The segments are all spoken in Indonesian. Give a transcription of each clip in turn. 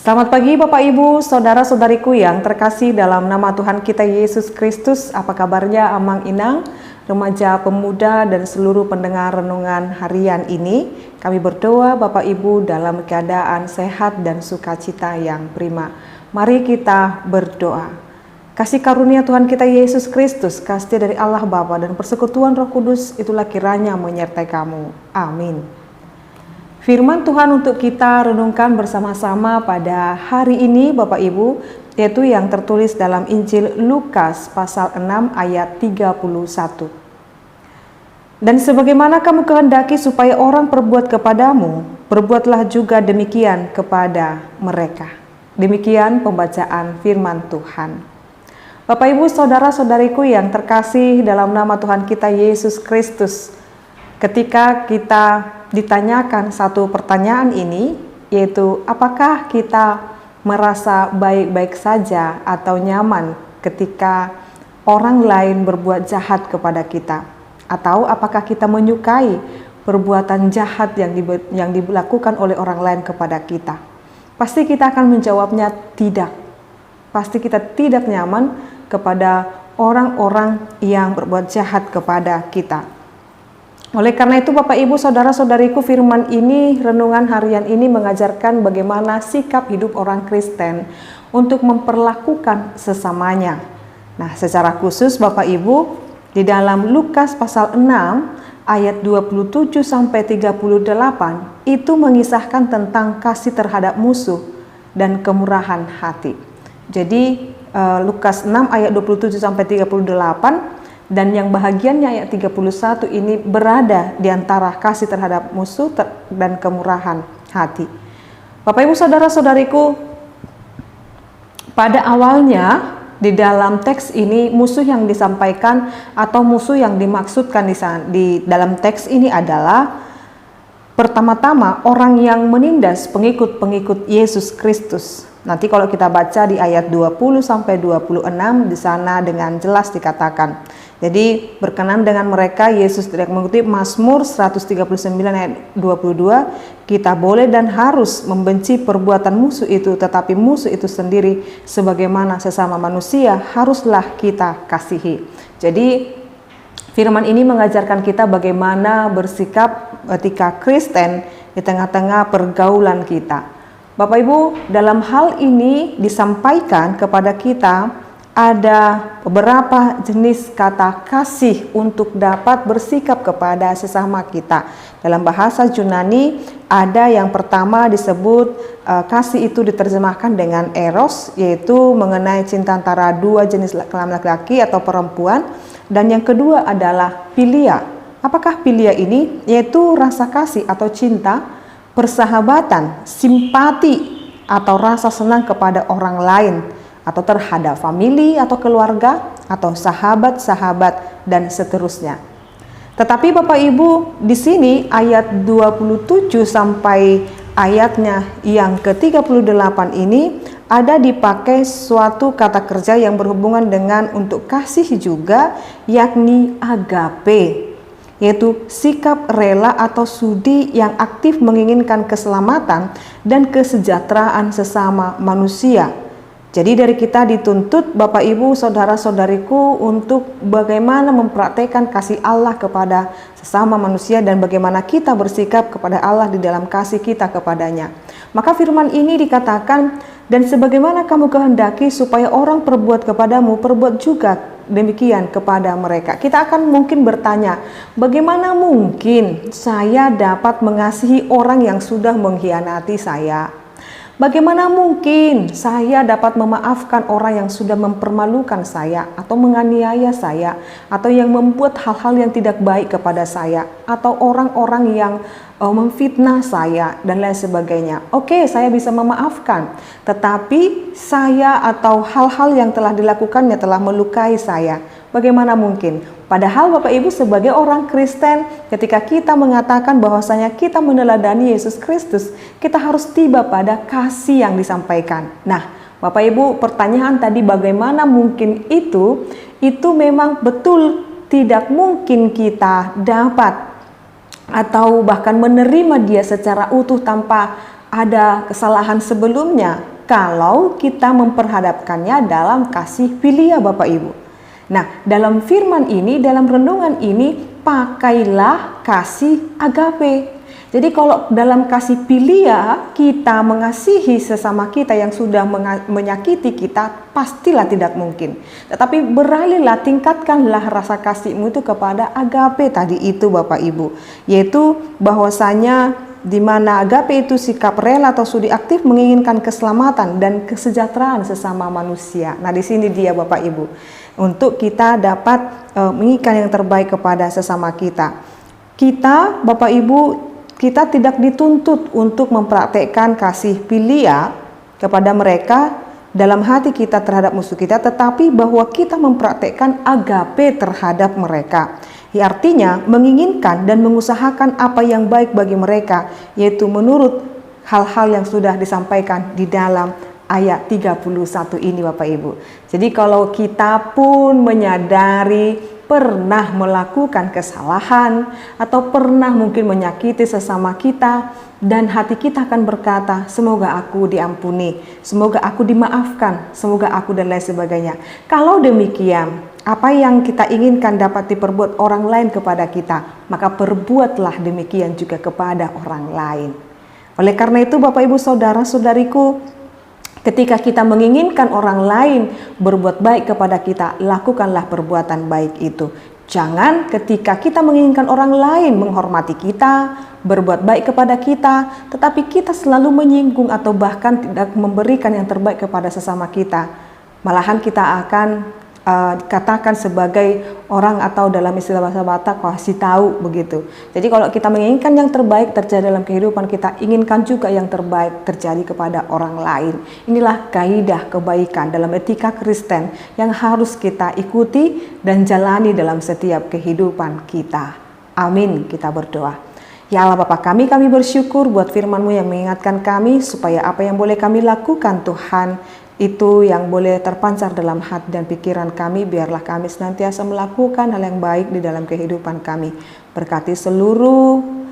Selamat pagi Bapak Ibu, Saudara-saudariku yang terkasih dalam nama Tuhan kita Yesus Kristus. Apa kabarnya Amang Inang, remaja, pemuda, dan seluruh pendengar renungan harian ini? Kami berdoa Bapak Ibu dalam keadaan sehat dan sukacita yang prima. Mari kita berdoa. Kasih karunia Tuhan kita Yesus Kristus, kasih dari Allah Bapa dan persekutuan Roh Kudus itulah kiranya menyertai kamu. Amin. Firman Tuhan untuk kita renungkan bersama-sama pada hari ini Bapak Ibu, yaitu yang tertulis dalam Injil Lukas pasal 6 ayat 31. Dan sebagaimana kamu kehendaki supaya orang perbuat kepadamu, perbuatlah juga demikian kepada mereka. Demikian pembacaan firman Tuhan. Bapak Ibu, saudara-saudariku yang terkasih dalam nama Tuhan kita Yesus Kristus, ketika kita ditanyakan satu pertanyaan ini, yaitu apakah kita merasa baik-baik saja atau nyaman ketika orang lain berbuat jahat kepada kita, atau apakah kita menyukai perbuatan jahat yang dilakukan oleh orang lain kepada kita? Pasti kita akan menjawabnya tidak. Pasti kita tidak nyaman kepada orang-orang yang berbuat jahat kepada kita. Oleh karena itu Bapak Ibu Saudara-saudariku, firman ini, renungan harian ini mengajarkan bagaimana sikap hidup orang Kristen untuk memperlakukan sesamanya. Nah, secara khusus Bapak Ibu, di dalam Lukas pasal 6 ayat 27 sampai 38 itu mengisahkan tentang kasih terhadap musuh dan kemurahan hati. Jadi Lukas 6 ayat 27 sampai 38, dan yang bahagiannya ayat 31 ini berada di antara kasih terhadap musuh dan kemurahan hati. Bapak Ibu Saudara-saudariku, pada awalnya di dalam teks ini musuh yang disampaikan atau musuh yang dimaksudkan di dalam teks ini adalah pertama-tama orang yang menindas pengikut-pengikut Yesus Kristus. Nanti kalau kita baca di ayat 20 sampai 26 di sana dengan jelas dikatakan. Jadi berkenan dengan mereka Yesus tidak mengutip Mazmur 139 ayat 22, kita boleh dan harus membenci perbuatan musuh itu, tetapi musuh itu sendiri sebagaimana sesama manusia haruslah kita kasihi. Jadi firman ini mengajarkan kita bagaimana bersikap ketika Kristen di tengah-tengah pergaulan kita. Bapak Ibu, dalam hal ini disampaikan kepada kita ada beberapa jenis kata kasih untuk dapat bersikap kepada sesama kita. Dalam bahasa Yunani ada yang pertama disebut kasih itu diterjemahkan dengan eros, yaitu mengenai cinta antara dua jenis kelamin laki-laki atau perempuan. Dan yang kedua adalah philia. Apakah philia ini? Yaitu rasa kasih atau cinta, persahabatan, simpati atau rasa senang kepada orang lain, atau terhadap famili atau keluarga atau sahabat-sahabat dan seterusnya. Tetapi Bapak Ibu, di sini ayat 27 sampai ayatnya yang ke-38 ini ada dipakai suatu kata kerja yang berhubungan dengan untuk kasih juga, yakni agape, yaitu sikap rela atau sudi yang aktif menginginkan keselamatan dan kesejahteraan sesama manusia. Jadi dari kita dituntut Bapak Ibu Saudara-saudariku untuk bagaimana mempraktekkan kasih Allah kepada sesama manusia dan bagaimana kita bersikap kepada Allah di dalam kasih kita kepadanya. Maka firman ini dikatakan Dan sebagaimana kamu kehendaki supaya orang perbuat kepadamu, perbuat juga demikian kepada mereka. Kita akan mungkin bertanya, bagaimana mungkin saya dapat mengasihi orang yang sudah mengkhianati saya? Bagaimana mungkin saya dapat memaafkan orang yang sudah mempermalukan saya atau menganiaya saya atau yang membuat hal-hal yang tidak baik kepada saya atau orang-orang yang memfitnah saya dan lain sebagainya. Oke, saya bisa memaafkan, tetapi saya atau hal-hal yang telah dilakukannya telah melukai saya. Bagaimana mungkin? Padahal Bapak Ibu sebagai orang Kristen, ketika kita mengatakan bahwasanya kita meneladani Yesus Kristus, kita harus tiba pada kasih yang disampaikan. Nah, Bapak Ibu, pertanyaan tadi bagaimana mungkin itu memang betul tidak mungkin kita dapat atau bahkan menerima dia secara utuh tanpa ada kesalahan sebelumnya kalau kita memperhadapkannya dalam kasih filia Bapak Ibu. Nah, dalam firman ini, dalam renungan ini, pakailah kasih agape. Jadi kalau dalam kasih filia kita mengasihi sesama kita yang sudah menyakiti kita, pastilah tidak mungkin. Tetapi beralihlah, tingkatkanlah rasa kasihmu itu kepada agape tadi itu Bapak Ibu. Yaitu bahwasanya di mana agape itu sikap rela atau studi aktif menginginkan keselamatan dan kesejahteraan sesama manusia. Nah, di sini dia Bapak Ibu. Untuk kita dapat menginginkan yang terbaik kepada sesama kita. Kita, Bapak Ibu, kita tidak dituntut untuk mempraktekkan kasih filia kepada mereka dalam hati kita terhadap musuh kita, tetapi bahwa kita mempraktekkan agape terhadap mereka. Artinya menginginkan dan mengusahakan apa yang baik bagi mereka, yaitu menurut hal-hal yang sudah disampaikan di dalam ayat 31 ini Bapak Ibu. Jadi kalau kita pun menyadari pernah melakukan kesalahan atau pernah mungkin menyakiti sesama kita, dan hati kita akan berkata, semoga aku diampuni, semoga aku dimaafkan, semoga aku dan lain sebagainya. Kalau demikian, apa yang kita inginkan dapat diperbuat orang lain kepada kita, maka perbuatlah demikian juga kepada orang lain. Oleh karena itu Bapak Ibu saudara-saudariku, ketika kita menginginkan orang lain berbuat baik kepada kita, lakukanlah perbuatan baik itu. Jangan ketika kita menginginkan orang lain menghormati kita, berbuat baik kepada kita, tetapi kita selalu menyinggung atau bahkan tidak memberikan yang terbaik kepada sesama kita. Malahan kita akan dikatakan sebagai orang atau dalam istilah bahasa Batak kasih tahu begitu. Jadi kalau kita menginginkan yang terbaik terjadi dalam kehidupan kita, inginkan juga yang terbaik terjadi kepada orang lain. Inilah kaidah kebaikan dalam etika Kristen yang harus kita ikuti dan jalani dalam setiap kehidupan kita. Amin, kita berdoa. Ya Allah Bapa kami bersyukur buat firman-Mu yang mengingatkan kami supaya apa yang boleh kami lakukan Tuhan, itu yang boleh terpancar dalam hati dan pikiran kami. Biarlah kami senantiasa melakukan hal yang baik di dalam kehidupan kami. Berkati seluruh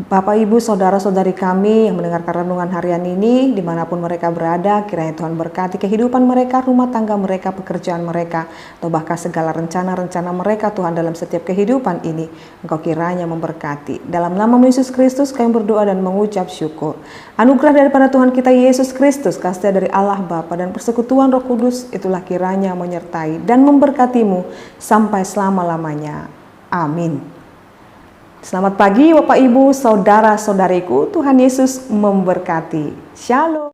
Bapak Ibu saudara-saudari kami yang mendengarkan renungan harian ini dimanapun mereka berada. Kiranya Tuhan berkati kehidupan mereka, rumah tangga mereka, pekerjaan mereka, atau bahkan segala rencana-rencana mereka Tuhan dalam setiap kehidupan ini. Engkau kiranya memberkati. Dalam nama Yesus Kristus kami berdoa dan mengucap syukur. Anugerah daripada Tuhan kita Yesus Kristus, kasih dari Allah Bapa dan persekutuan Roh Kudus itulah kiranya menyertai dan memberkatimu sampai selama-lamanya. Amin. Selamat pagi Bapak Ibu, saudara-saudariku, Tuhan Yesus memberkati. Shalom.